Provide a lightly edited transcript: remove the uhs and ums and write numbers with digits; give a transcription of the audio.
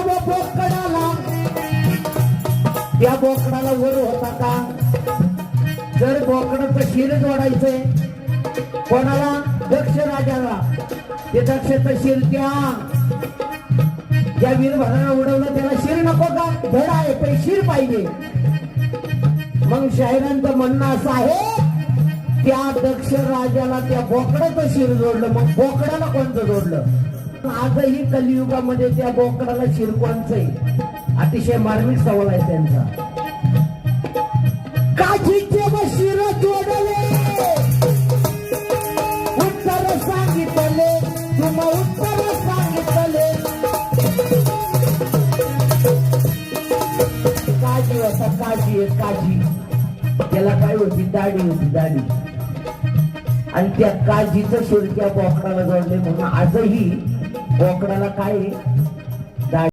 व बोकडाला, त्या बोकडाला वर होता का? जर बोकडाचं शिर जोडायचंय कोणाला? दक्ष राजाला. ते दक्षाचं शिर त्या वीरभद्राला उडवलं, त्याला शिर नको का? धड आहे पण शिर पाहिजे. मग शाहिरांचं म्हणणं असं आहे, त्या दक्ष राजाला त्या बोकडाचं शिर जोडलं, मग बोकडाला कोणतं जोडलं? आजही कलियुगामध्ये त्या बोकडाला शिर कोणचंही अतिशय मार्मिक सवाल आहे त्यांचा. काठीचे व शिर जोडले, उत्तर सांगितले, तुम उत्तर सांगितले. काजी होता, काजी काजी, त्याला काय होती? दाढी होती, दाढी. आणि त्या काजीचं शिर त्या बोकडाला जोडले, म्हणून आजही बोकडाला काय